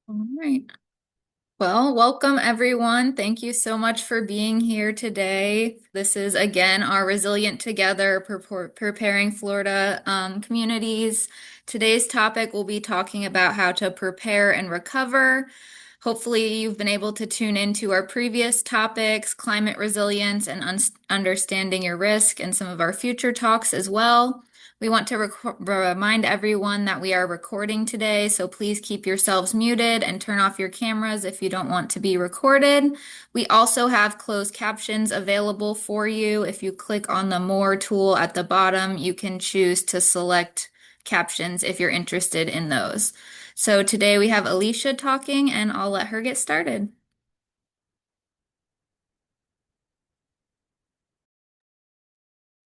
All right. Well, welcome everyone. Thank you so much for being here today. This is again our Resilient Together Preparing Florida communities. Today's topic will be talking about how to prepare and recover. Hopefully, you've been able to tune into our previous topics, climate resilience and understanding your risk, and some of our future talks as well. We want to remind everyone that we are recording today, so please keep yourselves muted and turn off your cameras if you don't want to be recorded. We also have closed captions available for you. If you click on the More tool at the bottom, you can choose to select captions if you're interested in those. So today we have Alicia talking, and I'll let her get started.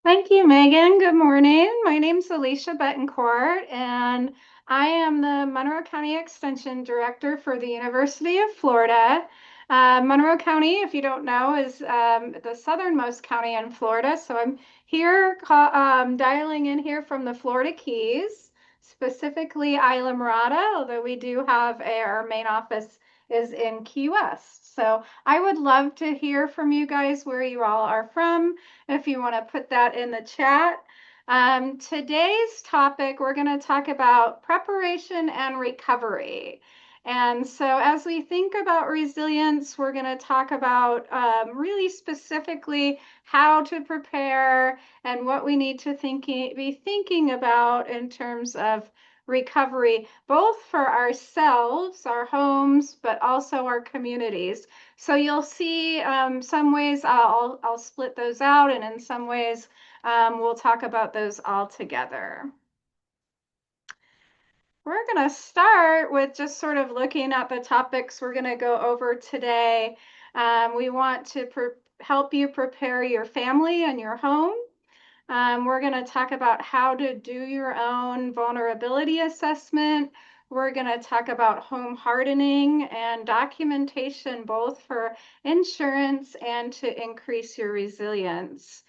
Thank you, Megan. Good morning. My name's Alicia Betancourt, and I am the Monroe County Extension Director for the University of Florida. Monroe County, if you don't know, is the southernmost county in Florida. So I'm here dialing in here from the Florida Keys, specifically Isla Mirada, although we do have our main office is in Key West. So I would love to hear from you guys where you all are from if you want to put that in the chat. Today's topic, we're going to talk about preparation and recovery. And so, as we think about resilience, we're going to talk about really specifically how to prepare and what we need to be thinking about in terms of recovery, both for ourselves, our homes, but also our communities. So you'll see some ways I'll split those out, and in some ways we'll talk about those all together. We're going to start with just sort of looking at the topics we're going to go over today. We want to help you prepare your family and your home. We're going to talk about how to do your own vulnerability assessment. We're going to talk about home hardening and documentation, both for insurance and to increase your resilience.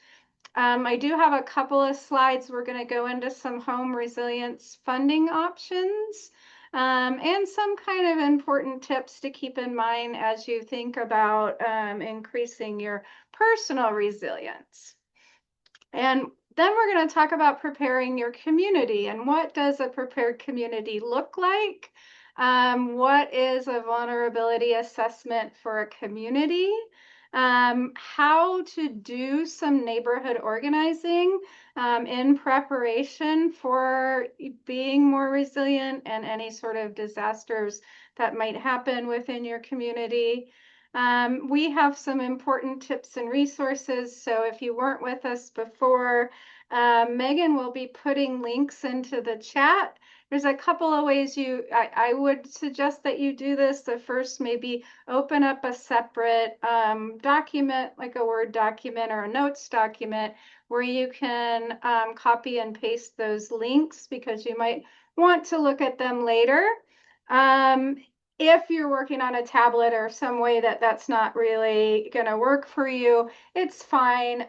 I do have a couple of slides. We're going to go into some home resilience funding options and some kind of important tips to keep in mind as you think about increasing your personal resilience. And then we're going to talk about preparing your community and what does a prepared community look like? What is a vulnerability assessment for a community? How to do some neighborhood organizing in preparation for being more resilient and any sort of disasters that might happen within your community. We have some important tips and resources. So if you weren't with us before, Megan will be putting links into the chat. There's a couple of ways I would suggest that you do this. The first, maybe open up a separate document, like a Word document or a notes document, where you can copy and paste those links because you might want to look at them later. Um, if you're working on a tablet or some way that that's not really going to work for you, it's fine.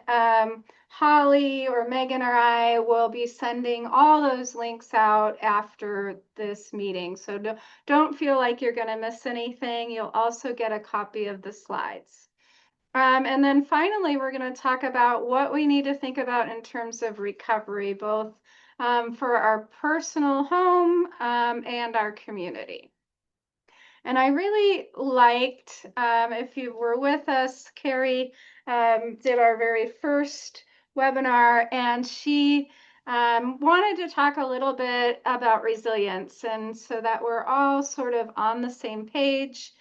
Holly or Megan or I will be sending all those links out after this meeting. So don't feel like you're going to miss anything. You'll also get a copy of the slides. And then finally, we're going to talk about what we need to think about in terms of recovery, both for our personal home and our community. And I really liked, if you were with us, Carrie did our very first webinar, and she wanted to talk a little bit about resilience, and so that we're all sort of on the same page.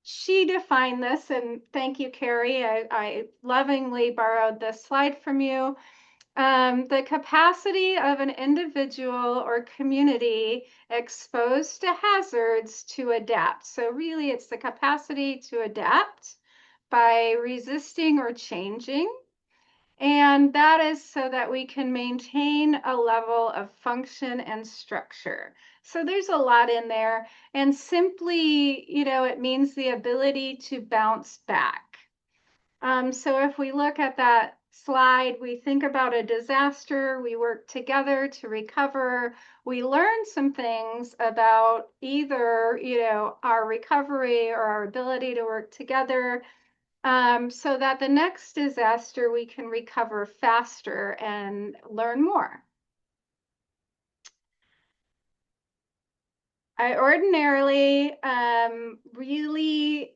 She defined this, and thank you, Carrie. I lovingly borrowed this slide from you. The capacity of an individual or community exposed to hazards to adapt. So really it's the capacity to adapt by resisting or changing. And that is so that we can maintain a level of function and structure. So there's a lot in there. And simply, it means the ability to bounce back. So if we look at that slide, we think about a disaster, we work together to recover, we learn some things about either, our recovery or our ability to work together, so that the next disaster we can recover faster and learn more. I ordinarily really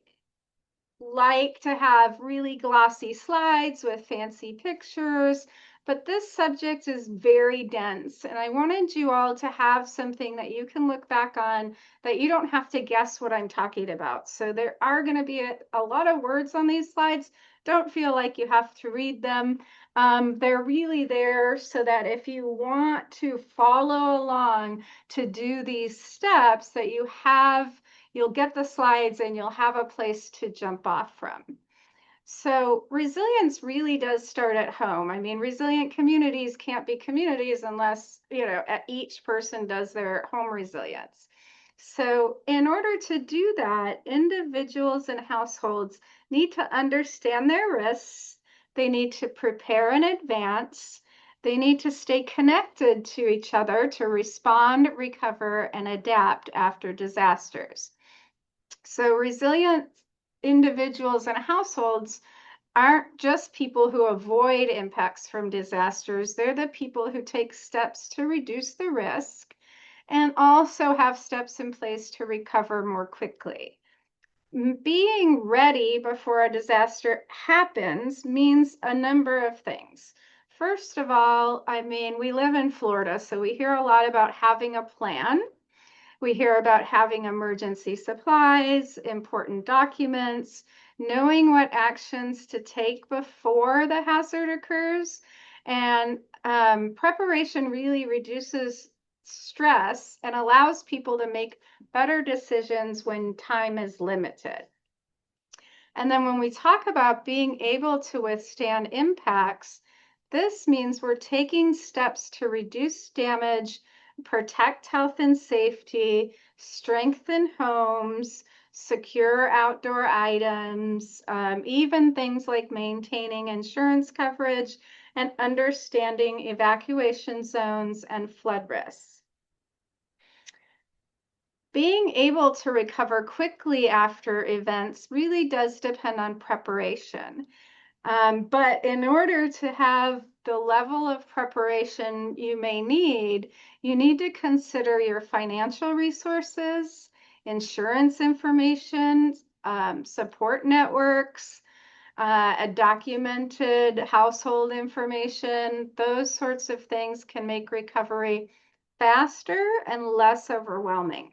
like to have really glossy slides with fancy pictures, but this subject is very dense, and I wanted you all to have something that you can look back on that you don't have to guess what I'm talking about. So there are going to be a lot of words on these slides. Don't feel like you have to read them. They're really there so that if you want to follow along to do these steps, that you'll get the slides and you'll have a place to jump off from. So resilience really does start at home. I mean, resilient communities can't be communities unless, each person does their home resilience. So in order to do that, individuals and households need to understand their risks. They need to prepare in advance. They need to stay connected to each other to respond, recover, and adapt after disasters. So resilient individuals and households aren't just people who avoid impacts from disasters. They're the people who take steps to reduce the risk and also have steps in place to recover more quickly. Being ready before a disaster happens means a number of things. First of all, I mean, we live in Florida, so we hear a lot about having a plan. We hear about having emergency supplies, important documents, knowing what actions to take before the hazard occurs. And preparation really reduces stress and allows people to make better decisions when time is limited. And then when we talk about being able to withstand impacts, this means we're taking steps to reduce damage, protect health and safety, strengthen homes, secure outdoor items, even things like maintaining insurance coverage and understanding evacuation zones and flood risks. Being able to recover quickly after events really does depend on preparation. But in order to have the level of preparation you may need, you need to consider your financial resources, insurance information, support networks, a documented household information. Those sorts of things can make recovery faster and less overwhelming.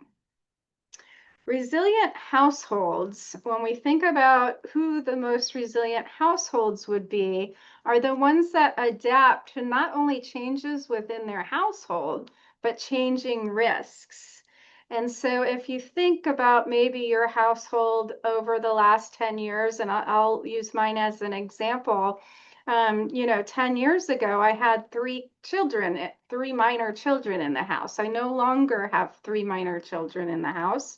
Resilient households, when we think about who the most resilient households would be, are the ones that adapt to not only changes within their household, but changing risks. And so if you think about maybe your household over the last 10 years, and I'll use mine as an example, 10 years ago, I had three minor children in the house. I no longer have three minor children in the house.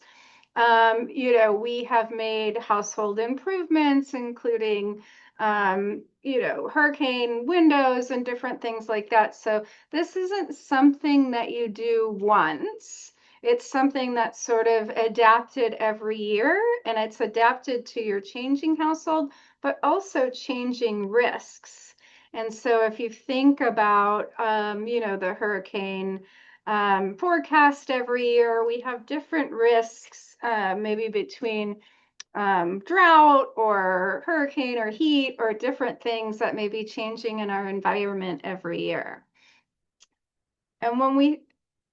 We have made household improvements, including, hurricane windows and different things like that. So this isn't something that you do once. It's something that's sort of adapted every year, and it's adapted to your changing household, but also changing risks. And so if you think about, the hurricane forecast every year. We have different risks, maybe between drought or hurricane or heat or different things that may be changing in our environment every year. And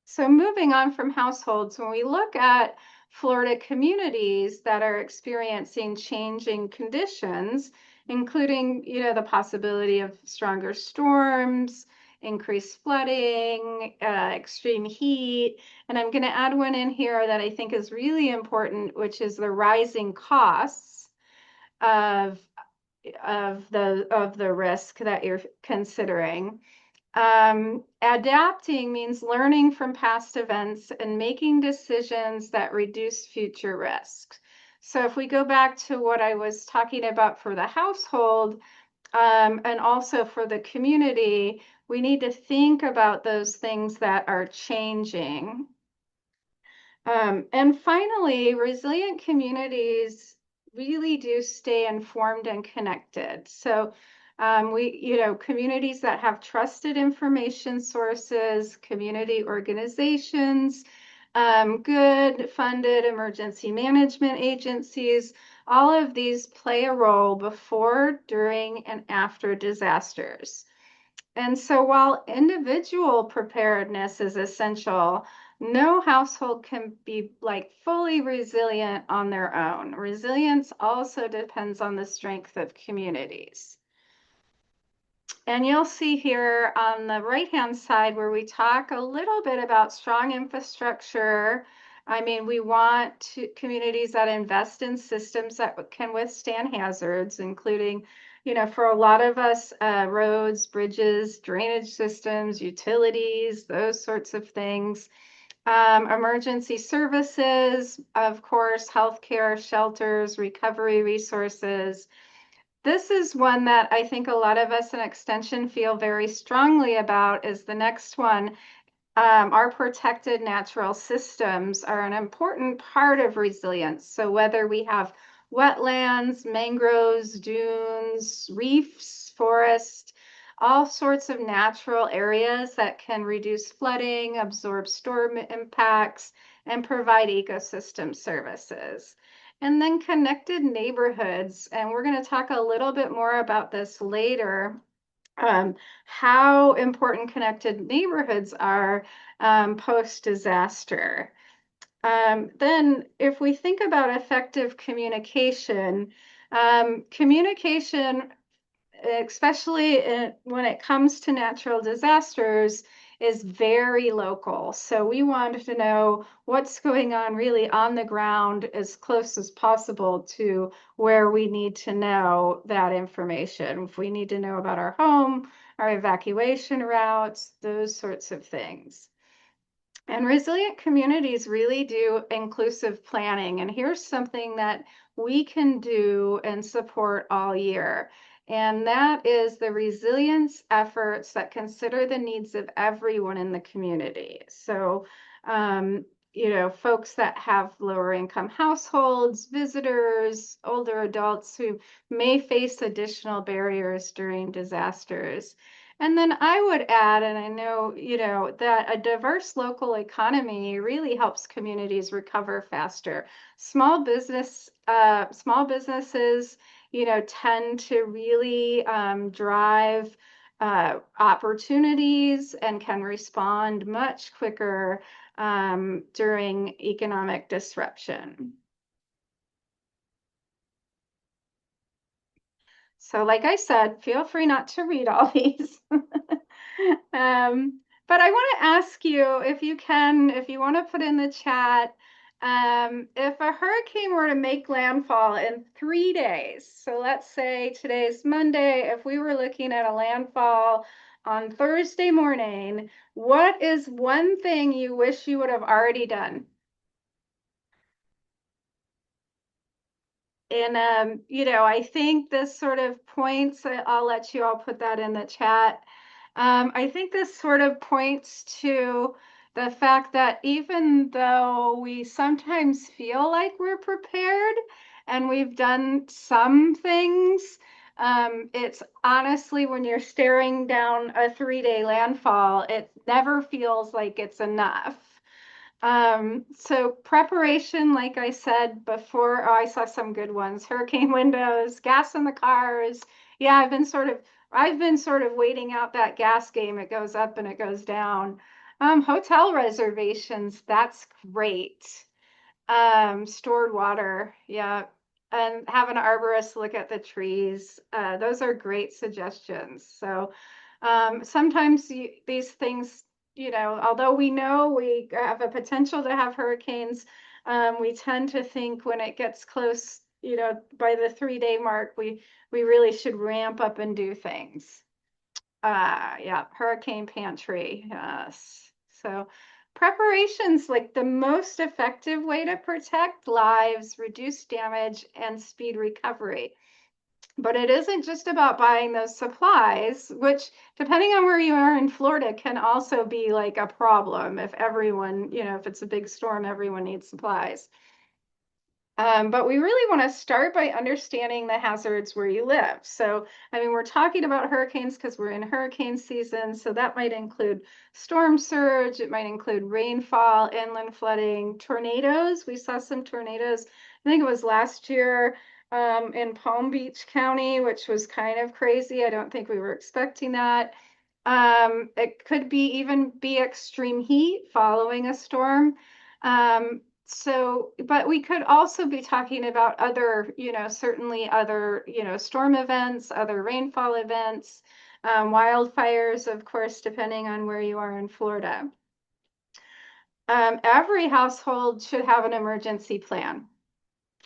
so moving on from households, when we look at Florida communities that are experiencing changing conditions, including, the possibility of stronger storms, increased flooding, extreme heat. And I'm going to add one in here that I think is really important, which is the rising costs of, of the risk that you're considering. Adapting means learning from past events and making decisions that reduce future risks. So if we go back to what I was talking about for the household, And also for the community, we need to think about those things that are changing. And finally, resilient communities really do stay informed and connected. So communities that have trusted information sources, community organizations, good funded emergency management agencies, all of these play a role before, during, and after disasters. And so while individual preparedness is essential, no household can be like fully resilient on their own. Resilience also depends on the strength of communities. And you'll see here on the right-hand side where we talk a little bit about strong infrastructure. I mean, we want communities that invest in systems that can withstand hazards, including, for a lot of us, roads, bridges, drainage systems, utilities, those sorts of things. Emergency services, of course, healthcare, shelters, recovery resources. This is one that I think a lot of us in Extension feel very strongly about is the next one. Our protected natural systems are an important part of resilience. So whether we have wetlands, mangroves, dunes, reefs, forests, all sorts of natural areas that can reduce flooding, absorb storm impacts, and provide ecosystem services. And then connected neighborhoods, and we're going to talk a little bit more about this later, how important connected neighborhoods are post-disaster. Then if we think about effective communication, communication, especially when it comes to natural disasters, is very local. So we want to know what's going on really on the ground as close as possible to where we need to know that information. If we need to know about our home, our evacuation routes, those sorts of things. And resilient communities really do inclusive planning. And here's something that we can do and support all year. And that is the resilience efforts that consider the needs of everyone in the community. So, folks that have lower income households, visitors, older adults who may face additional barriers during disasters. And then I would add, and I know, that a diverse local economy really helps communities recover faster. Small businesses, tend to really drive opportunities and can respond much quicker during economic disruption. So, like I said, feel free not to read all these. But I want to ask you if you can, if you want to put in the chat, if a hurricane were to make landfall in 3 days, so let's say today's Monday, if we were looking at a landfall on Thursday morning, what is one thing you wish you would have already done? And, I think this sort of points, I'll let you all put that in the chat. I think this sort of points to the fact that even though we sometimes feel like we're prepared and we've done some things, it's honestly when you're staring down a 3-day landfall, it never feels like it's enough. So preparation, like I said before, oh, I saw some good ones. Hurricane windows, gas in the cars. Yeah, I've been sort of waiting out that gas game. It goes up and it goes down. Hotel reservations, that's great. Stored water, yeah. And have an arborist look at the trees. Those are great suggestions. So sometimes these things, although we know we have a potential to have hurricanes, we tend to think when it gets close, by the 3-day mark, we really should ramp up and do things. Yeah, hurricane pantry. Yes. So preparations like the most effective way to protect lives, reduce damage, and speed recovery. But it isn't just about buying those supplies, which, depending on where you are in Florida, can also be like a problem if everyone, if it's a big storm, everyone needs supplies. But we really want to start by understanding the hazards where you live. So, I mean, we're talking about hurricanes because we're in hurricane season. So that might include storm surge, it might include rainfall, inland flooding, tornadoes. We saw some tornadoes, I think it was last year in Palm Beach County, which was kind of crazy. I don't think we were expecting that. It could be even be extreme heat following a storm. But we could also be talking about other, certainly other, storm events, other rainfall events, wildfires, of course, depending on where you are in Florida. Every household should have an emergency plan.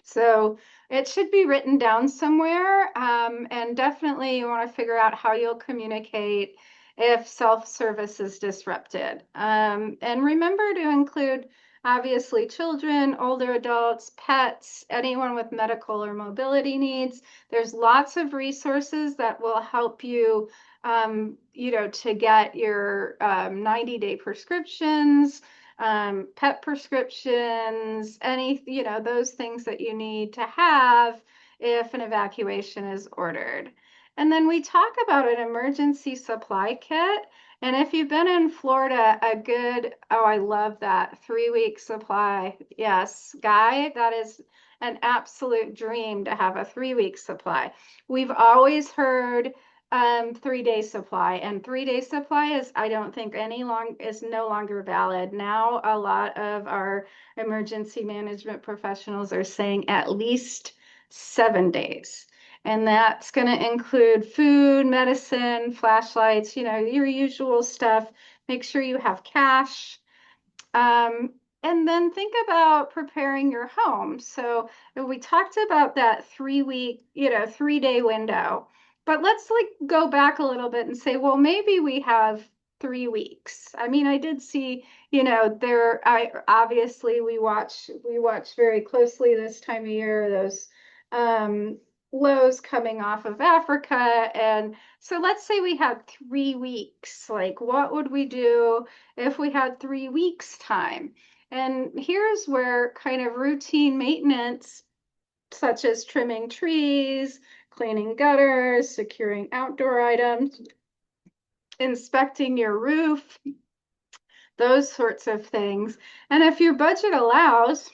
So it should be written down somewhere. And definitely you want to figure out how you'll communicate if self-service is disrupted. And remember to include obviously children, older adults, pets, anyone with medical or mobility needs. There's lots of resources that will help you, to get your 90-day prescriptions, pet prescriptions, those things that you need to have if an evacuation is ordered. And then we talk about an emergency supply kit. And if you've been in Florida, oh, I love that 3 week supply. Yes, Guy, that is an absolute dream to have a 3 week supply. We've always heard 3 day supply, and 3 day supply is, I don't think is no longer valid now. A lot of our emergency management professionals are saying at least 7 days, and that's going to include food, medicine, flashlights, your usual stuff. Make sure you have cash. um, and then think about preparing your home. So we talked about that 3 week, 3 day window, but let's like go back a little bit and say, well, maybe we have 3 weeks. I mean, I did see, I obviously we watch very closely this time of year, those um, lows coming off of Africa. And so let's say we had 3 weeks. Like, what would we do if we had 3 weeks time? And here's where kind of routine maintenance, such as trimming trees, cleaning gutters, securing outdoor items, inspecting your roof, those sorts of things. And if your budget allows,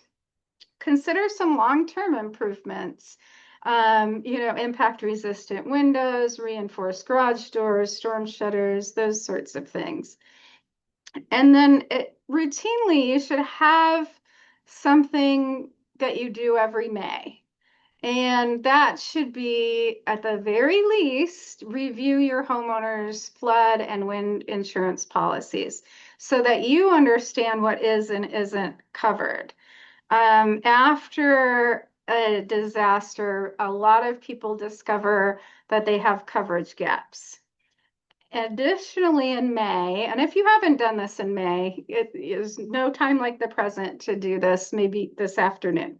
consider some long-term improvements. Impact resistant windows, reinforced garage doors, storm shutters, those sorts of things. And then routinely, you should have something that you do every May. And that should be, at the very least, review your homeowner's flood and wind insurance policies so that you understand what is and isn't covered. After a disaster, a lot of people discover that they have coverage gaps. Additionally, in May, and if you haven't done this in May, it is no time like the present to do this, maybe this afternoon.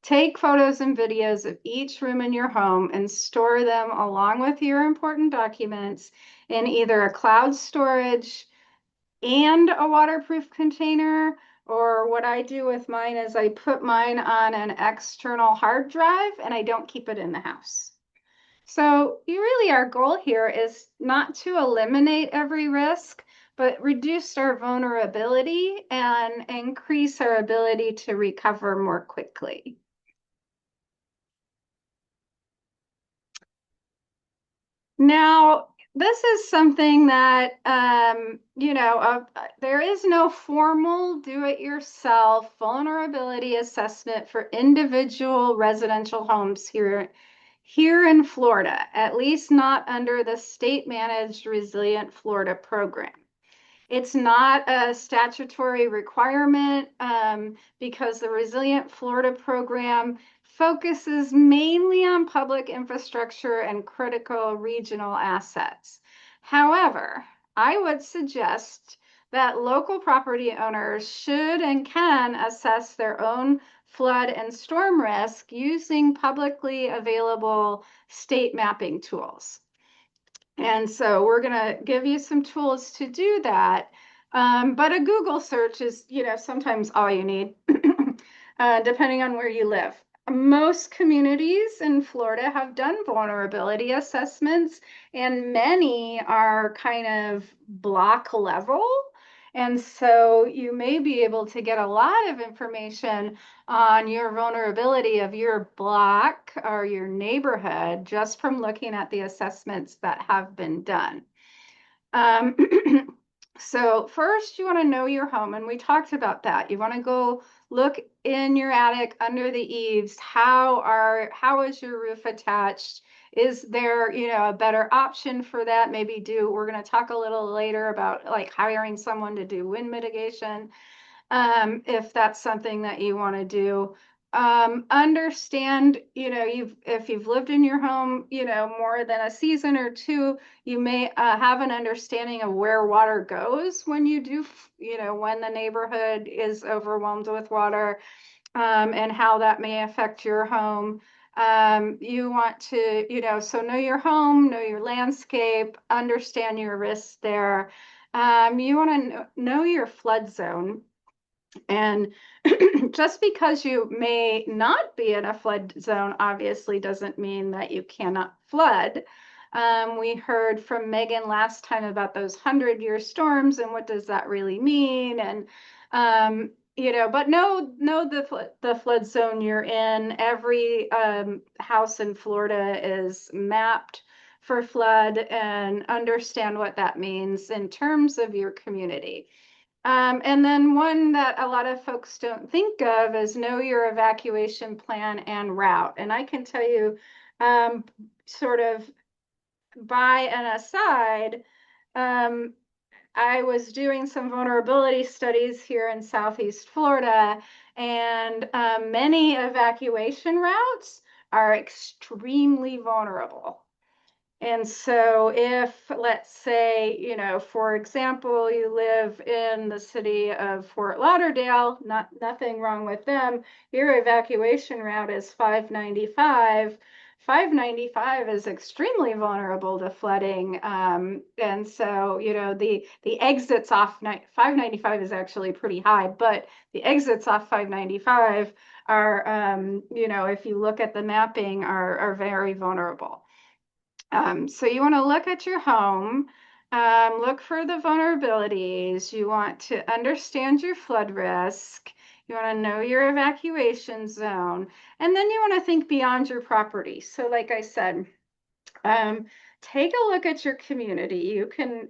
Take photos and videos of each room in your home and store them along with your important documents in either a cloud storage and a waterproof container. Or what I do with mine is I put mine on an external hard drive and I don't keep it in the house. So our goal here is not to eliminate every risk, but reduce our vulnerability and increase our ability to recover more quickly. Now, this is something that, there is no formal do-it-yourself vulnerability assessment for individual residential homes here in Florida, at least not under the state-managed Resilient Florida program. It's not a statutory requirement because the Resilient Florida program focuses mainly on public infrastructure and critical regional assets. However, I would suggest that local property owners should and can assess their own flood and storm risk using publicly available state mapping tools. And so we're going to give you some tools to do that. But a Google search is, sometimes all you need, depending on where you live. Most communities in Florida have done vulnerability assessments, and many are kind of block level. And so you may be able to get a lot of information on your vulnerability of your block or your neighborhood just from looking at the assessments that have been done. Um, so first you want to know your home, and we talked about that. You want to go look in your attic under the eaves. How is your roof attached? Is there, a better option for that? We're going to talk a little later about like hiring someone to do wind mitigation, if that's something that you want to do. Understand, if you've lived in your home, more than a season or two, you may have an understanding of where water goes when you do, when the neighborhood is overwhelmed with water, and how that may affect your home. You want to, so know your home, know your landscape, understand your risks there. You want to know your flood zone. And just because you may not be in a flood zone, obviously doesn't mean that you cannot flood. We heard from Megan last time about those 100-year storms and what does that really mean? And but know the flood zone you're in. Every house in Florida is mapped for flood, and understand what that means in terms of your community. And then one that a lot of folks don't think of is know your evacuation plan and route. And I can tell you, sort of by an aside, um, I was doing some vulnerability studies here in Southeast Florida, and many evacuation routes are extremely vulnerable. And so if, let's say, for example, you live in the city of Fort Lauderdale, nothing wrong with them, your evacuation route is 595. 595 is extremely vulnerable to flooding. And so, the exits off 595 is actually pretty high, but the exits off 595 are, if you look at the mapping, are very vulnerable. So you want to look at your home, look for the vulnerabilities. You want to understand your flood risk. You want to know your evacuation zone. And then you want to think beyond your property. So like I said, um, take a look at your community. You can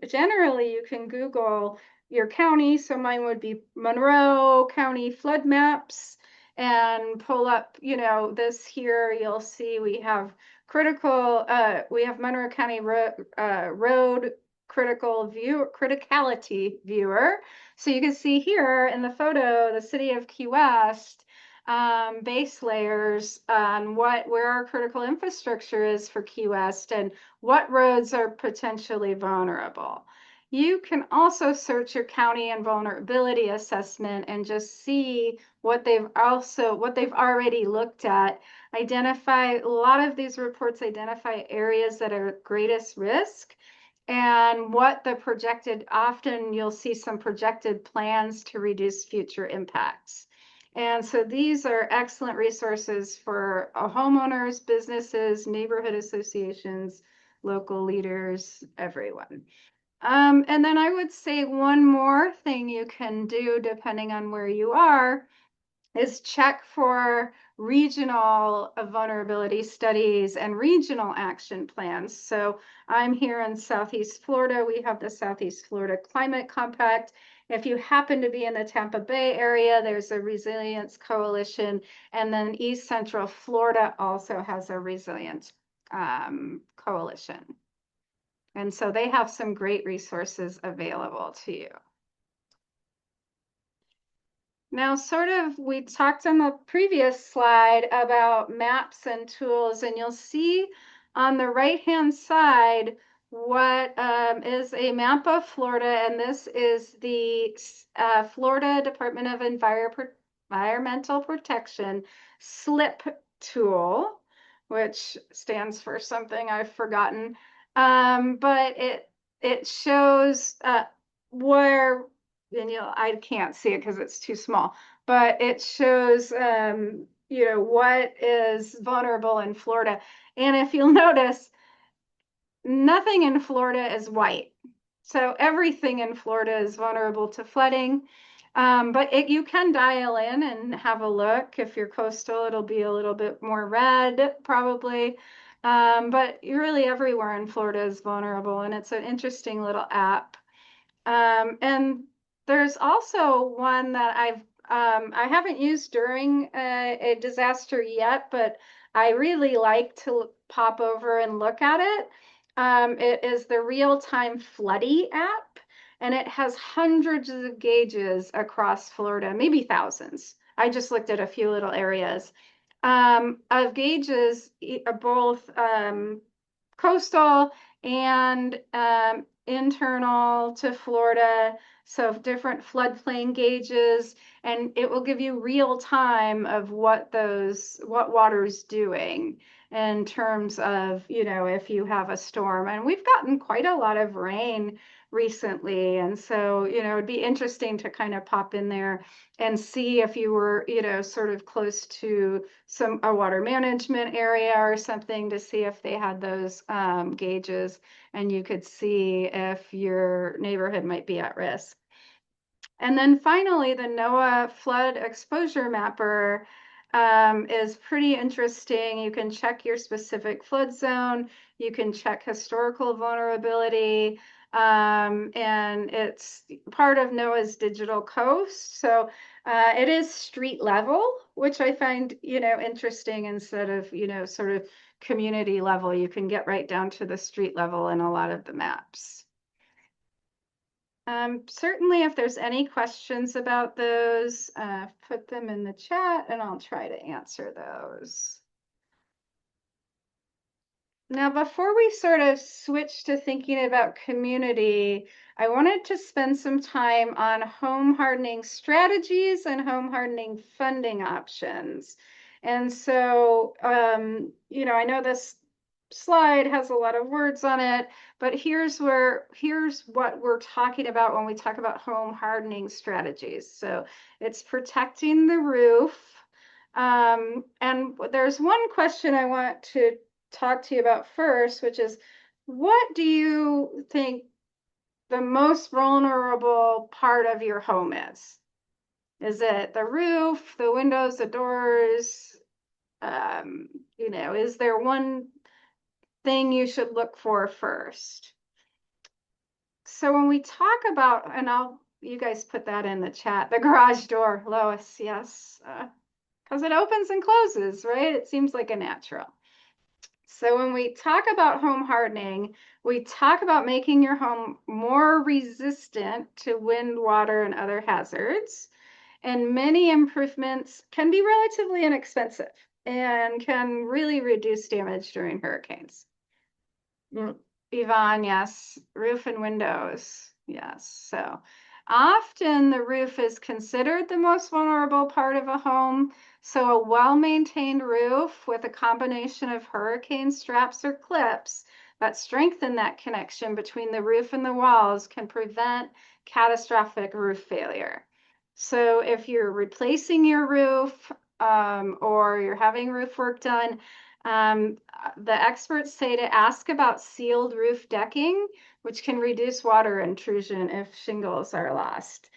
Google your county. So mine would be Monroe County flood maps, and pull up, this here. You'll see we have Monroe County road criticality viewer. So you can see here in the photo, the city of Key West, base layers on where our critical infrastructure is for Key West and what roads are potentially vulnerable. You can also search your county and vulnerability assessment and just see what they've already looked at. Identify a lot of these reports identify areas that are greatest risk, and what the projected, often you'll see some projected plans to reduce future impacts. And so these are excellent resources for homeowners, businesses, neighborhood associations, local leaders, everyone. And then I would say one more thing you can do, depending on where you are, is check for regional vulnerability studies and regional action plans. So I'm here in Southeast Florida. We have the Southeast Florida Climate Compact. If you happen to be in the Tampa Bay area, there's a Resilience Coalition. And then East Central Florida also has a Resilience Coalition. And so they have some great resources available to you. Now, we talked on the previous slide about maps and tools, and you'll see on the right-hand side what is a map of Florida, and this is the Florida Department of Environmental Protection SLIP tool, which stands for something I've forgotten. But it shows where, and I can't see it because it's too small, but it shows what is vulnerable in Florida. And if you'll notice, nothing in Florida is white. So everything in Florida is vulnerable to flooding. But you can dial in and have a look. If you're coastal, it'll be a little bit more red, probably. But really everywhere in Florida is vulnerable, and it's an interesting little app. And there's also one that I haven't used during a disaster yet, but I really like to pop over and look at it. It is the real-time Floody app, and it has hundreds of gauges across Florida, maybe thousands. I just looked at a few little areas of gauges, both coastal and internal to Florida. So different floodplain gauges, and it will give you real time of what water's doing in terms of, if you have a storm. And we've gotten quite a lot of rain recently. And so, it'd be interesting to kind of pop in there and see if you were, sort of close to a water management area or something, to see if they had those gauges, and you could see if your neighborhood might be at risk. And then finally, the NOAA Flood Exposure Mapper is pretty interesting. You can check your specific flood zone, you can check historical vulnerability, and it's part of NOAA's Digital Coast. So it is street level, which I find, interesting, instead of, sort of community level. You can get right down to the street level in a lot of the maps. Certainly, if there's any questions about those, put them in the chat and I'll try to answer those. Now, before we sort of switch to thinking about community, I wanted to spend some time on home hardening strategies and home hardening funding options. And so, I know this slide has a lot of words on it, but here's what we're talking about when we talk about home hardening strategies. So it's protecting the roof. And there's one question I want to talk to you about first, which is, what do you think the most vulnerable part of your home is? Is it the roof, the windows, the doors? Is there one thing you should look for first? So when we talk about, and you guys put that in the chat, the garage door, Lois, yes, because it opens and closes, right? It seems like a natural. So when we talk about home hardening, we talk about making your home more resistant to wind, water, and other hazards. And many improvements can be relatively inexpensive and can really reduce damage during hurricanes. Yvonne, yes. Roof and windows. Yes. So often the roof is considered the most vulnerable part of a home. So a well-maintained roof with a combination of hurricane straps or clips that strengthen that connection between the roof and the walls can prevent catastrophic roof failure. So if you're replacing your roof, or you're having roof work done, the experts say to ask about sealed roof decking, which can reduce water intrusion if shingles are lost.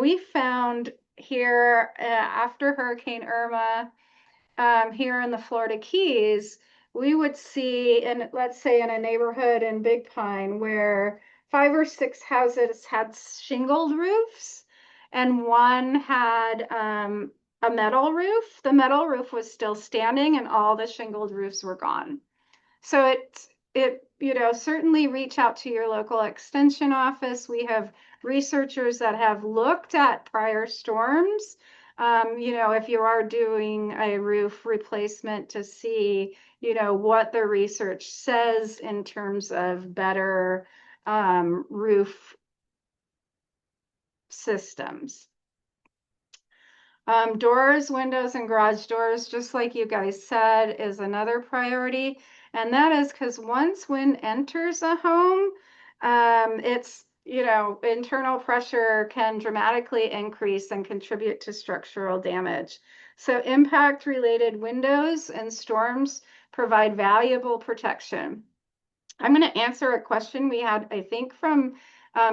We found here, after Hurricane Irma, here in the Florida Keys, we would see, let's say in a neighborhood in Big Pine, where 5 or 6 houses had shingled roofs and one had a metal roof. The metal roof was still standing and all the shingled roofs were gone. So certainly reach out to your local extension office. We have researchers that have looked at prior storms If you are doing a roof replacement to see, what the research says in terms of better roof systems. Doors, windows, and garage doors, just like you guys said, is another priority. And that is because once wind enters a home, internal pressure can dramatically increase and contribute to structural damage. So impact-related windows and storms provide valuable protection. I'm going to answer a question we had, I think, from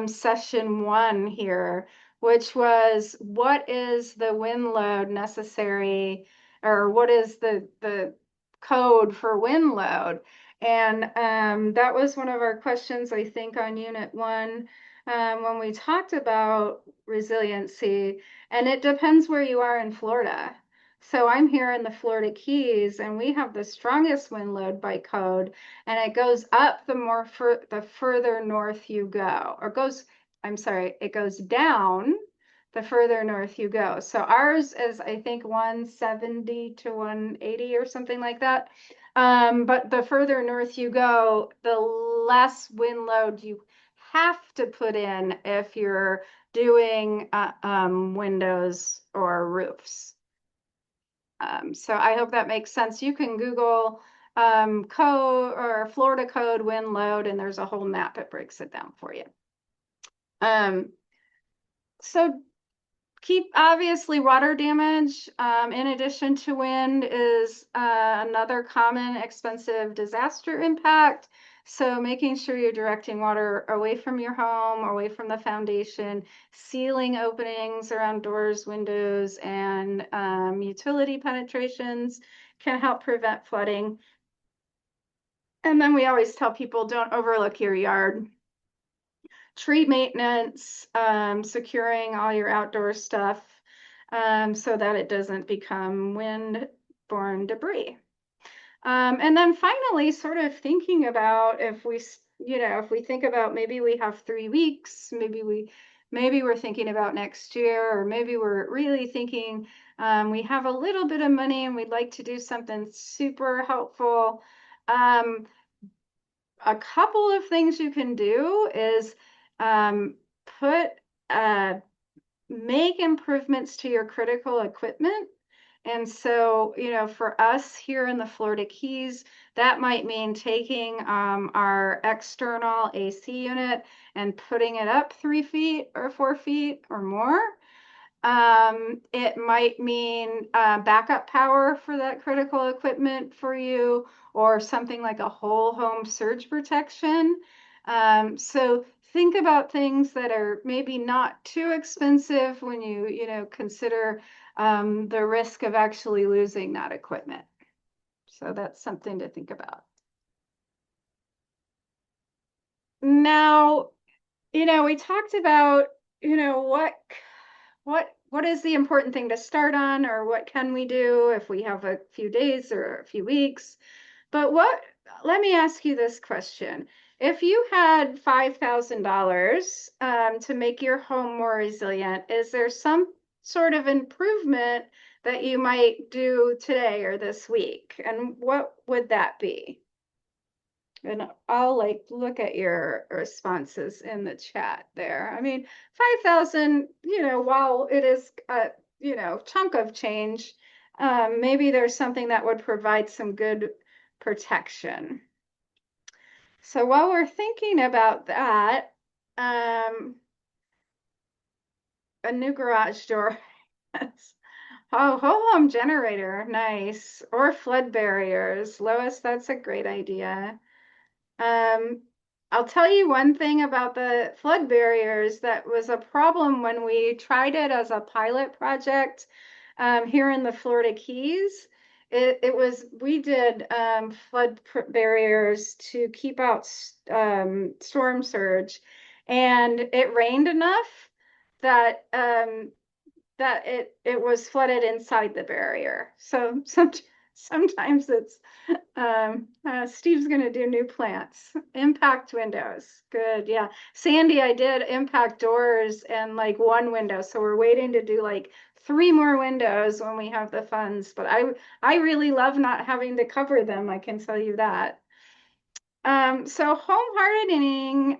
session 1 here, which was what is the wind load necessary, or what is the code for wind load? And that was one of our questions, I think, on Unit 1 when we talked about resiliency. And it depends where you are in Florida. So I'm here in the Florida Keys, and we have the strongest wind load by code, and it goes up the further north you go, or goes, I'm sorry, it goes down the further north you go. So ours is, I think, 170 to 180 or something like that. But the further north you go, the less wind load you have to put in if you're doing windows or roofs. So I hope that makes sense. You can Google code or Florida code wind load, and there's a whole map that breaks it down for you. Um, so keep obviously water damage in addition to wind is another common expensive disaster impact. So making sure you're directing water away from your home, away from the foundation, sealing openings around doors, windows, and utility penetrations can help prevent flooding. And then we always tell people don't overlook your yard. Tree maintenance, securing all your outdoor stuff so that it doesn't become wind-borne debris. And then finally, sort of thinking about if we think about maybe we have 3 weeks, maybe we're thinking about next year, or maybe we're really thinking we have a little bit of money and we'd like to do something super helpful. Um, a couple of things you can do is um, put make improvements to your critical equipment. And so, for us here in the Florida Keys, that might mean taking our external AC unit and putting it up 3 feet or 4 feet or more. It might mean backup power for that critical equipment for you, or something like a whole home surge protection. So think about things that are maybe not too expensive when you consider the risk of actually losing that equipment. So that's something to think about. Now, we talked about, what is the important thing to start on, or what can we do if we have a few days or a few weeks? But let me ask you this question. If you had $5,000 to make your home more resilient, is there some sort of improvement that you might do today or this week? And what would that be? And I'll look at your responses in the chat there. I mean, 5,000, while it is a, chunk of change, maybe there's something that would provide some good protection. So while we're thinking about that, a new garage door. Oh, whole home generator, nice. Or flood barriers. Lois, that's a great idea. Um, I'll tell you one thing about the flood barriers that was a problem when we tried it as a pilot project here in the Florida Keys. We did flood barriers to keep out storm surge, and it rained enough that that it was flooded inside the barrier. So Sometimes it's Steve's going to do new plants, impact windows. Good. Yeah. Sandy, I did impact doors and like one window. So we're waiting to do like three more windows when we have the funds. But I really love not having to cover them. I can tell you that. So home hardening,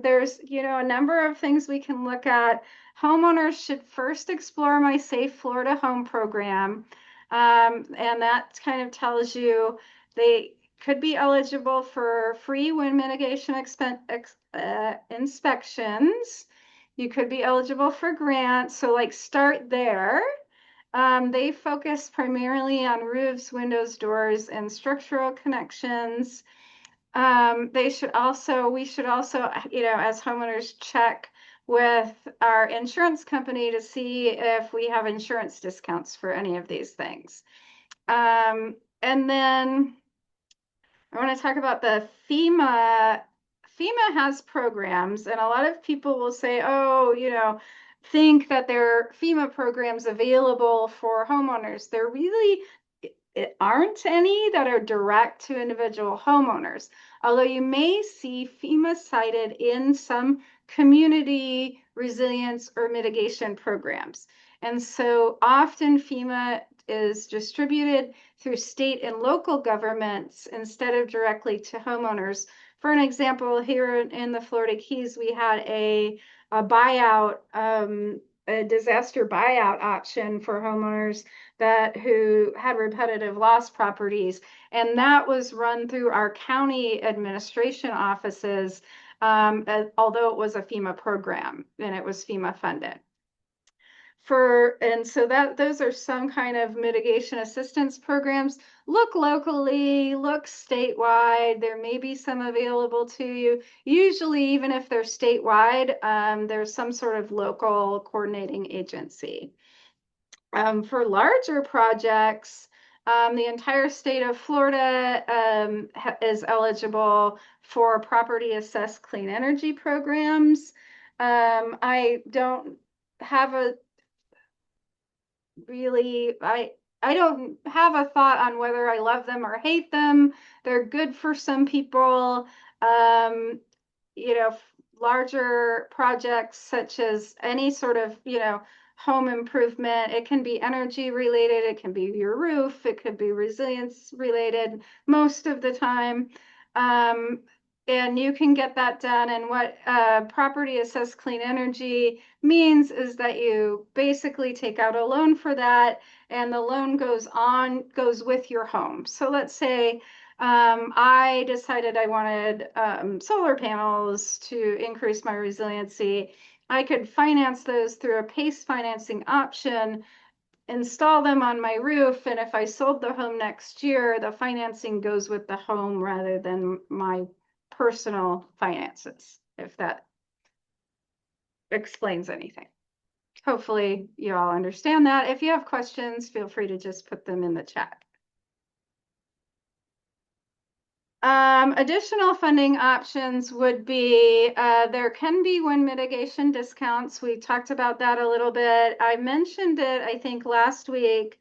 there's, a number of things we can look at. Homeowners should first explore my Safe Florida Home program. And that kind of tells you they could be eligible for free wind mitigation inspections. You could be eligible for grants. So like start there. They focus primarily on roofs, windows, doors, and structural connections. We should also, as homeowners, check with our insurance company to see if we have insurance discounts for any of these things. And then I want to talk about the FEMA. FEMA has programs, and a lot of people will say, oh, think that there are FEMA programs available for homeowners. There really aren't any that are direct to individual homeowners, although you may see FEMA cited in some community resilience or mitigation programs. And so often FEMA is distributed through state and local governments instead of directly to homeowners. For an example, here in the Florida Keys, we had a buyout, a disaster buyout option for homeowners who had repetitive loss properties, and that was run through our county administration offices, although it was a FEMA program and it was FEMA funded. And so that those are some kind of mitigation assistance programs. Look locally, look statewide. There may be some available to you. Usually, even if they're statewide, there's some sort of local coordinating agency. For larger projects, the entire state of Florida is eligible for property assessed clean energy programs. I don't have a really I don't have a thought on whether I love them or hate them. They're good for some people. Um, Larger projects such as any sort of, home improvement. It can be energy related, it can be your roof, it could be resilience related most of the time. Um, and you can get that done. And what property assessed clean energy means is that you basically take out a loan for that, and the loan goes with your home. So let's say I decided I wanted solar panels to increase my resiliency. I could finance those through a PACE financing option, install them on my roof, and if I sold the home next year, the financing goes with the home rather than my personal finances, if that explains anything. Hopefully you all understand that. If you have questions, feel free to just put them in the chat. Additional funding options would be there can be wind mitigation discounts. We talked about that a little bit. I mentioned it, I think, last week.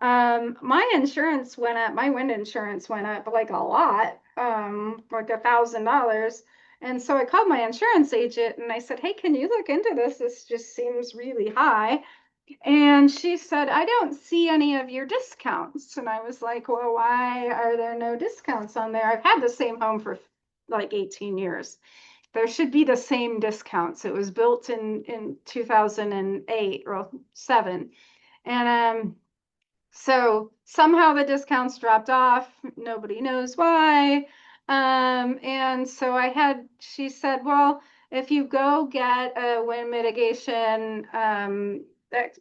My insurance went up, my wind insurance went up like a lot, like $1,000. And so I called my insurance agent and I said, hey, can you look into this? This just seems really high. And she said, I don't see any of your discounts. And I was like, well, why are there no discounts on there? I've had the same home for like 18 years. There should be the same discounts. It was built in 2008 or 7. And so somehow the discounts dropped off. Nobody knows why. And so she said, well, if you go get a wind mitigation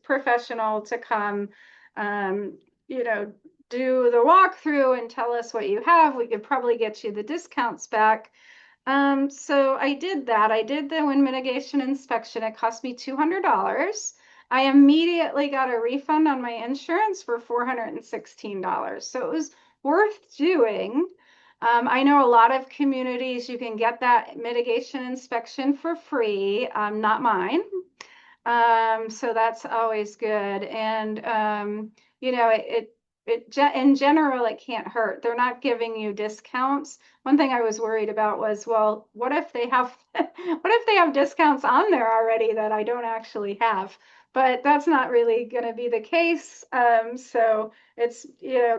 professional to come, um, you know, do the walkthrough and tell us what you have, we could probably get you the discounts back. So I did that. I did the wind mitigation inspection. It cost me $200. I immediately got a refund on my insurance for $416. So it was worth doing. I know a lot of communities you can get that mitigation inspection for free, not mine. So that's always good. And, it in general, it can't hurt. They're not giving you discounts. One thing I was worried about was, well, what if they have what if they have discounts on there already that I don't actually have? But that's not really going to be the case. So it's,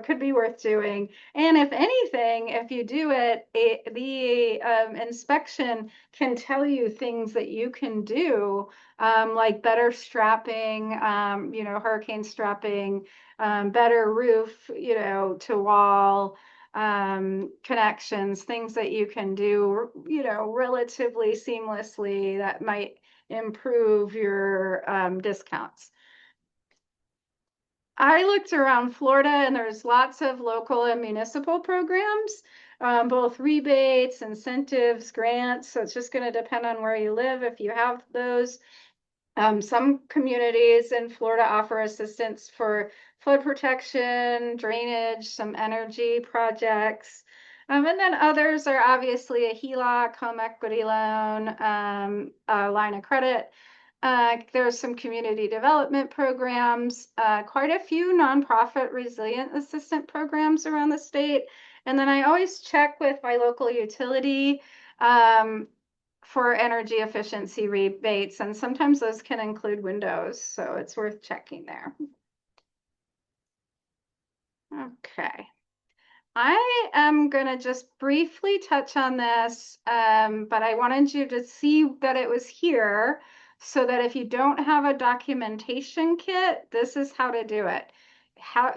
could be worth doing. And if anything, if you do it, the inspection can tell you things that you can do, like better strapping, hurricane strapping, better roof, to wall connections, things that you can do, relatively seamlessly that might improve your discounts. I looked around Florida and there's lots of local and municipal programs, both rebates, incentives, grants. So it's just going to depend on where you live if you have those. Some communities in Florida offer assistance for flood protection, drainage, some energy projects. And then others are obviously a HELOC, home equity loan, a line of credit. There's some community development programs, quite a few nonprofit resilient assistant programs around the state. And then I always check with my local utility for energy efficiency rebates, and sometimes those can include windows, so it's worth checking there. Okay. I am going to just briefly touch on this, but I wanted you to see that it was here so that if you don't have a documentation kit, this is how to do it.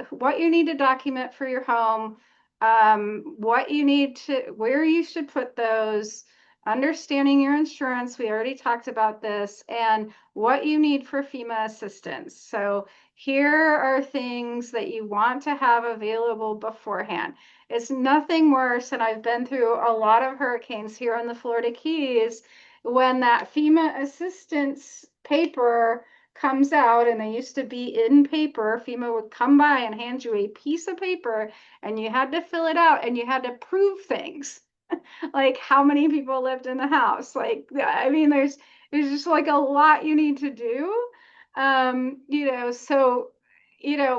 What you need to document for your home, what you need to, where you should put those, understanding your insurance. We already talked about this, and what you need for FEMA assistance. So here are things that you want to have available beforehand. It's nothing worse, and I've been through a lot of hurricanes here in the Florida Keys when that FEMA assistance paper comes out, and they used to be in paper. FEMA would come by and hand you a piece of paper, and you had to fill it out, and you had to prove things like how many people lived in the house. Like, I mean, there's just like a lot you need to do. So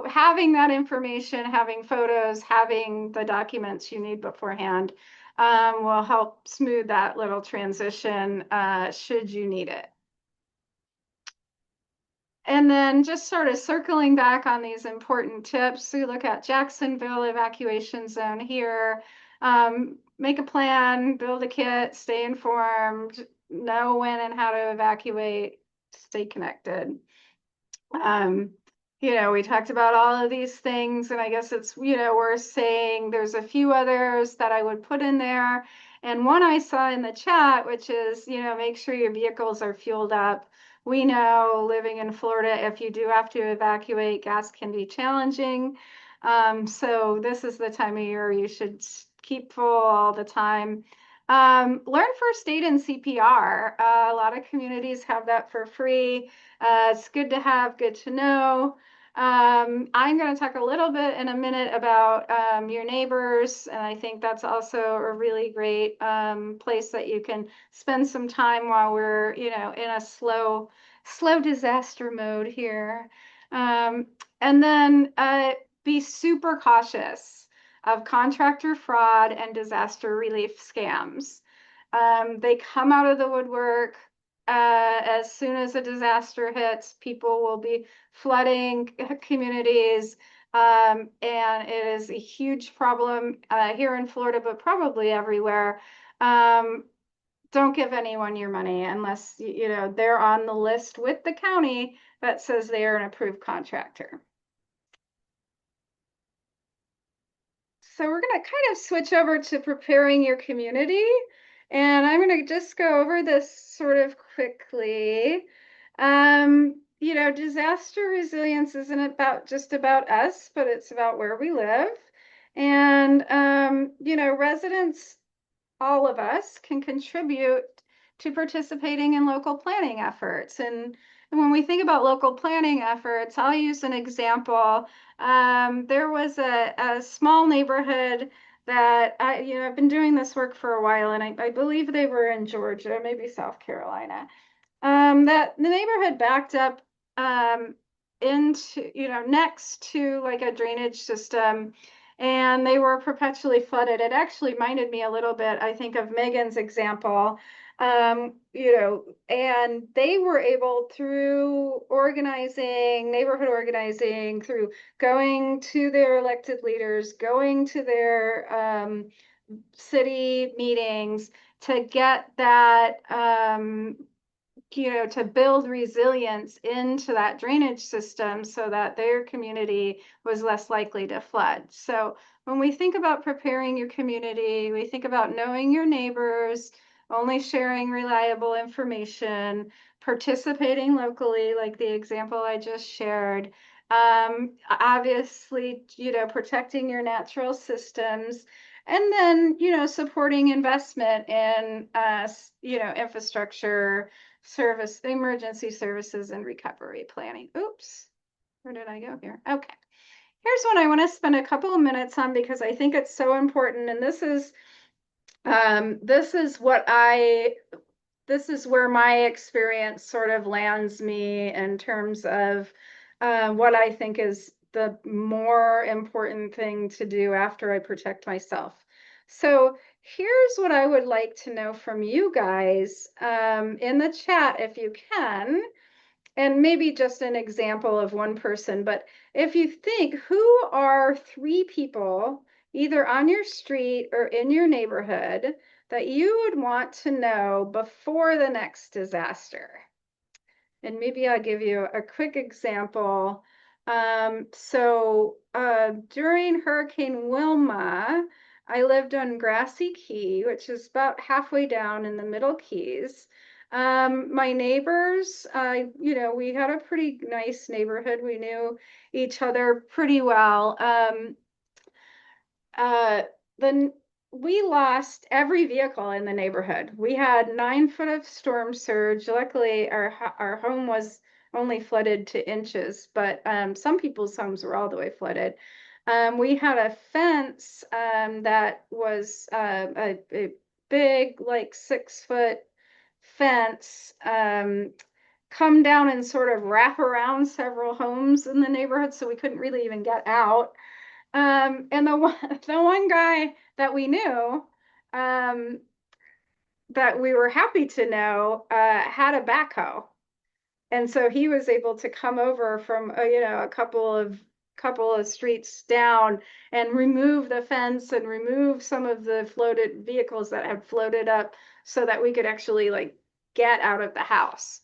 having that information, having photos, having the documents you need beforehand, will help smooth that little transition, should you need it. And then just sort of circling back on these important tips, we look at Jacksonville evacuation zone here. Make a plan, build a kit, stay informed, know when and how to evacuate, stay connected. Um, we talked about all of these things, and I guess it's, worth saying there's a few others that I would put in there. And one I saw in the chat, which is, make sure your vehicles are fueled up. We know living in Florida, if you do have to evacuate, gas can be challenging. So this is the time of year you should keep full all the time. Learn first aid and CPR. A lot of communities have that for free. It's good to have, good to know. I'm going to talk a little bit in a minute about your neighbors, and I think that's also a really great place that you can spend some time while we're, in a slow disaster mode here. And then be super cautious of contractor fraud and disaster relief scams. They come out of the woodwork. As soon as a disaster hits, people will be flooding communities. And it is a huge problem here in Florida, but probably everywhere. Don't give anyone your money unless they're on the list with the county that says they are an approved contractor. So we're going to kind of switch over to preparing your community. And I'm going to just go over this sort of quickly. Disaster resilience isn't about just about us, but it's about where we live. And, residents, all of us, can contribute to participating in local planning efforts. And when we think about local planning efforts, I'll use an example. There was a small neighborhood that I've been doing this work for a while, and I believe they were in Georgia, maybe South Carolina. That the neighborhood backed up into, next to like a drainage system, and they were perpetually flooded. It actually reminded me a little bit, I think, of Megan's example. And they were able, through organizing, neighborhood organizing, through going to their elected leaders, going to their city meetings, to get that to build resilience into that drainage system so that their community was less likely to flood. So when we think about preparing your community, we think about knowing your neighbors, only sharing reliable information, participating locally, like the example I just shared. Obviously, protecting your natural systems, and then, supporting investment in, infrastructure, emergency services, and recovery planning. Oops, where did I go here? Okay. Here's one I want to spend a couple of minutes on because I think it's so important. And this is what this is where my experience sort of lands me in terms of what I think is the more important thing to do after I protect myself. So here's what I would like to know from you guys in the chat, if you can, and maybe just an example of one person, but if you think, who are three people, either on your street or in your neighborhood, that you would want to know before the next disaster? And maybe I'll give you a quick example. During Hurricane Wilma, I lived on Grassy Key, which is about halfway down in the Middle Keys. My neighbors, we had a pretty nice neighborhood. We knew each other pretty well. Uh, then we lost every vehicle in the neighborhood. We had 9 foot of storm surge. Luckily, our home was only flooded to inches, but some people's homes were all the way flooded. We had a fence that was a big, like 6 foot fence, come down and sort of wrap around several homes in the neighborhood, so we couldn't really even get out. And the one guy that we knew, um, that we were happy to know, had a backhoe, and so he was able to come over from a couple of streets down and remove the fence and remove some of the floated vehicles that had floated up, so that we could actually like get out of the house.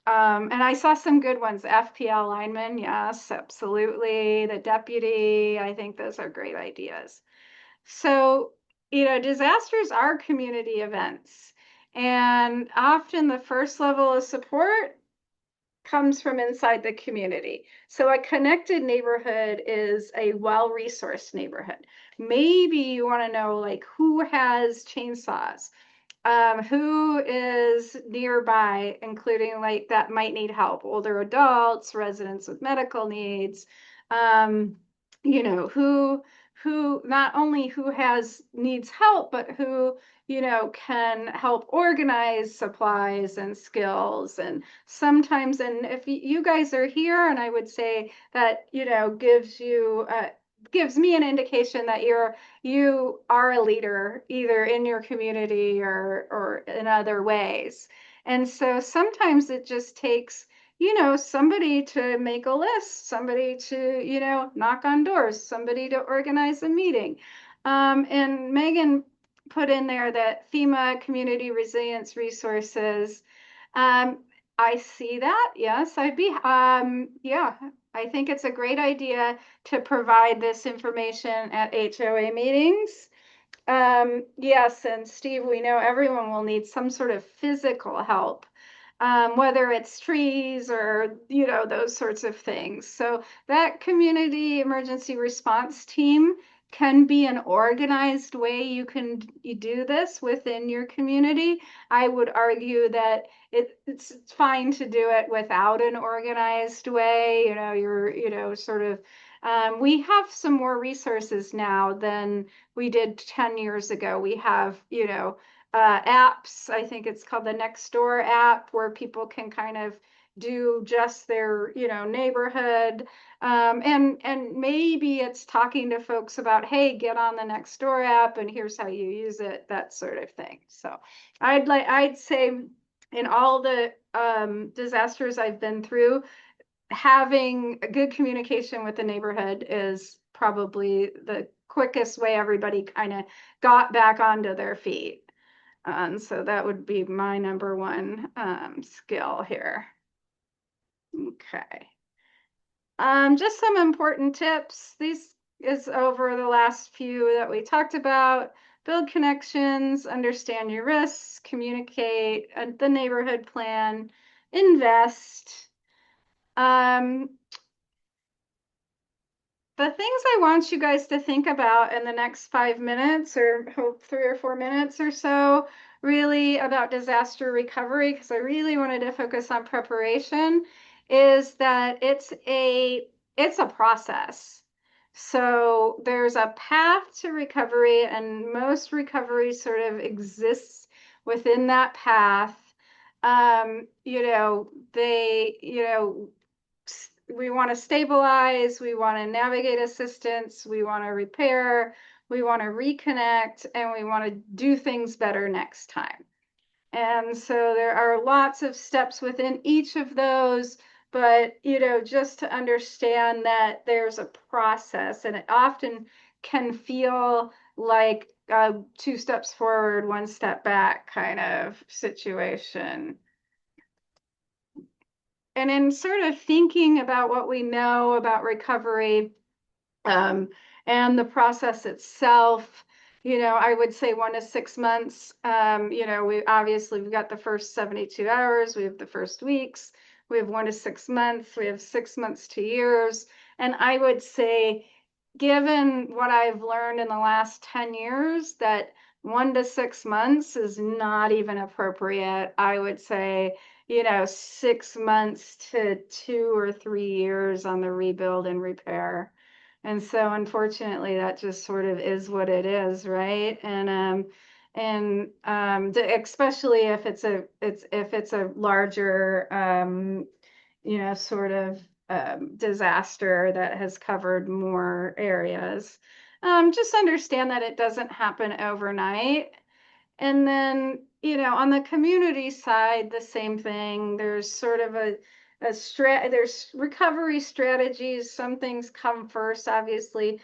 And I saw some good ones. FPL lineman, yes, absolutely. The deputy, I think those are great ideas. So, disasters are community events. And often the first level of support comes from inside the community. So a connected neighborhood is a well-resourced neighborhood. Maybe you want to know like who has chainsaws, who is nearby, including like that might need help, older adults, residents with medical needs, um, who not only who has needs help, but who, can help organize supplies and skills. And sometimes, and if you guys are here, and I would say that, gives me an indication that you are a leader either in your community or in other ways. And so sometimes it just takes, somebody to make a list, somebody to, knock on doors, somebody to organize a meeting. And Megan put in there that FEMA community resilience resources. Um, I see that. Yes, yeah, I think it's a great idea to provide this information at HOA meetings. Yes, and Steve, we know everyone will need some sort of physical help, whether it's trees or, those sorts of things. So that community emergency response team can be an organized way you do this within your community. I would argue that it's fine to do it without an organized way. Sort of, we have some more resources now than we did 10 years ago. We have, apps. I think it's called the Nextdoor app, where people can kind of do just their, neighborhood. And maybe it's talking to folks about, hey, get on the Nextdoor app and here's how you use it, that sort of thing. So I'd say in all the disasters I've been through, having a good communication with the neighborhood is probably the quickest way everybody kind of got back onto their feet. And so that would be my number one skill here. Okay. Just some important tips. These is over the last few that we talked about. Build connections, understand your risks, communicate the neighborhood plan, invest. Um, the things I want you guys to think about in the next 5 minutes or hope 3 or 4 minutes or so, really about disaster recovery, because I really wanted to focus on preparation, is that it's a process. So there's a path to recovery, and most recovery sort of exists within that path. We want to stabilize, we want to navigate assistance, we want to repair, we want to reconnect, and we want to do things better next time. And so there are lots of steps within each of those, but just to understand that there's a process, and it often can feel like a 2 steps forward, 1 step back kind of situation. And in sort of thinking about what we know about recovery, um, and the process itself, I would say 1 to 6 months. We've got the first 72 hours, we have the first weeks, we have 1 to 6 months, we have 6 months to years. And I would say, given what I've learned in the last 10 years, that 1 to 6 months is not even appropriate. I would say, 6 months to 2 or 3 years on the rebuild and repair. And so unfortunately, that just sort of is what it is, right? Especially if it's a larger sort of disaster that has covered more areas. Just understand that it doesn't happen overnight. And then, on the community side, the same thing. There's sort of there's recovery strategies. Some things come first, obviously.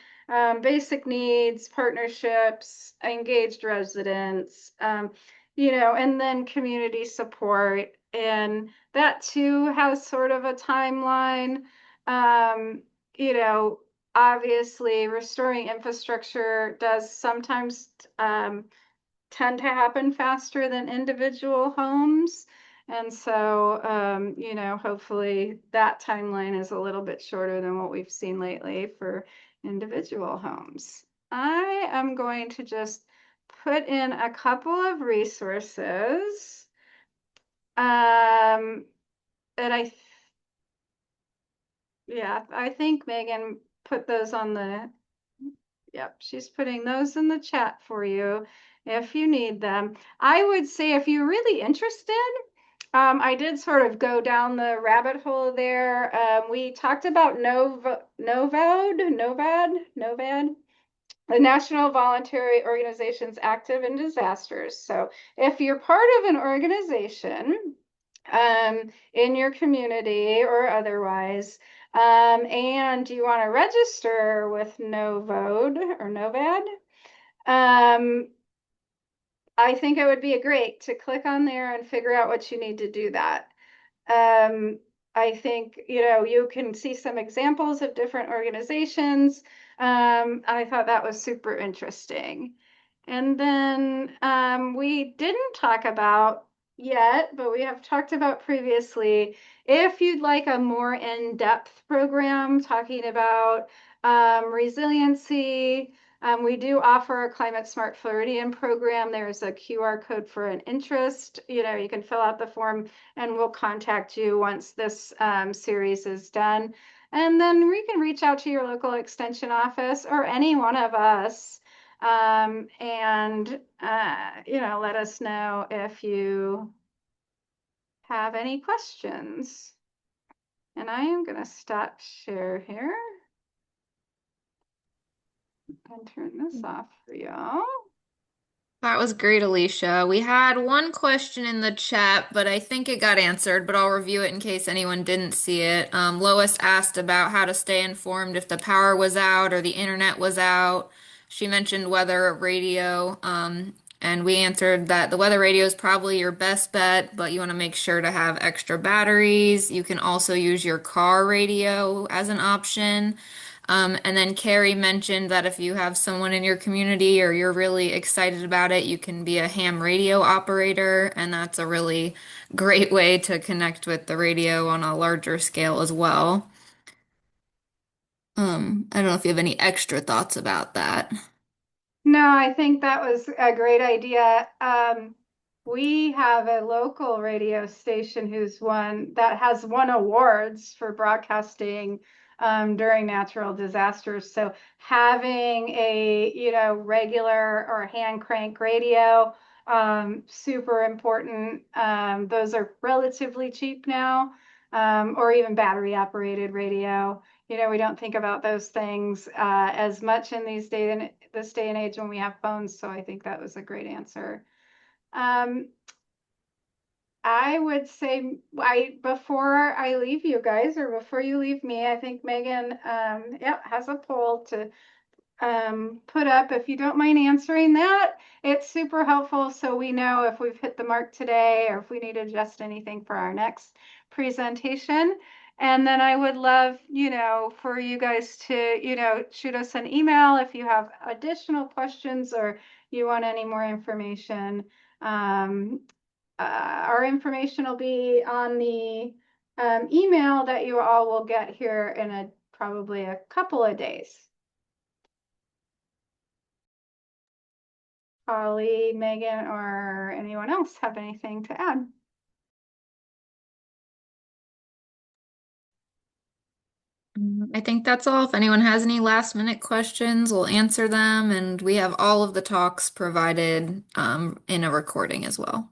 Basic needs, partnerships, engaged residents, and then community support. And that too has sort of a timeline. Um, you know, Obviously, restoring infrastructure does sometimes tend to happen faster than individual homes. And so, hopefully that timeline is a little bit shorter than what we've seen lately for individual homes. I am going to just put in a couple of resources. And yeah, I think Megan put those on the Yep, she's putting those in the chat for you if you need them. I would say if you're really interested, I did sort of go down the rabbit hole there. We talked about NOVAD, the National Voluntary Organizations Active in Disasters. So if you're part of an organization in your community or otherwise, and you want to register with NOVAD, I think it would be great to click on there and figure out what you need to do that. Um, I think, you can see some examples of different organizations. I thought that was super interesting. And then we didn't talk about yet, but we have talked about previously, if you'd like a more in-depth program talking about resiliency, we do offer a Climate Smart Floridian program. There's a QR code for an interest. You can fill out the form and we'll contact you once this series is done. And then we can reach out to your local extension office or any one of us, and let us know if you have any questions. And I am going to stop share here and turn this off for y'all. That was great, Alicia. We had one question in the chat, but I think it got answered, but I'll review it in case anyone didn't see it. Lois asked about how to stay informed if the power was out or the internet was out. She mentioned weather radio, and we answered that the weather radio is probably your best bet, but you want to make sure to have extra batteries. You can also use your car radio as an option. And then Carrie mentioned that if you have someone in your community or you're really excited about it, you can be a ham radio operator, and that's a really great way to connect with the radio on a larger scale as well. I don't know if you have any extra thoughts about that. No, I think that was a great idea. We have a local radio station that has won awards for broadcasting during natural disasters. So having a, regular or hand crank radio, super important. Those are relatively cheap now, or even battery operated radio. We don't think about those things as much in this day and age when we have phones. So I think that was a great answer. Um, I would say before I leave you guys, or before you leave me, I think Megan, has a poll to put up. If you don't mind answering that, it's super helpful so we know if we've hit the mark today or if we need to adjust anything for our next presentation. And then I would love, for you guys to, shoot us an email if you have additional questions or you want any more information. Um, our information will be on the email that you all will get here in probably a couple of days. Holly, Megan, or anyone else have anything to add? I think that's all. If anyone has any last minute questions, we'll answer them, and we have all of the talks provided in a recording as well.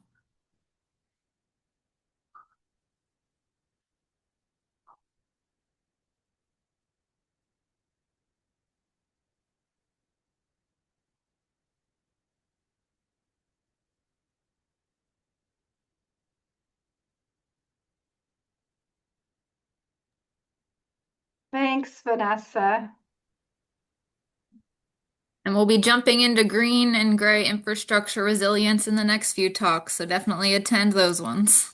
Thanks, Vanessa. And we'll be jumping into green and gray infrastructure resilience in the next few talks, so definitely attend those ones.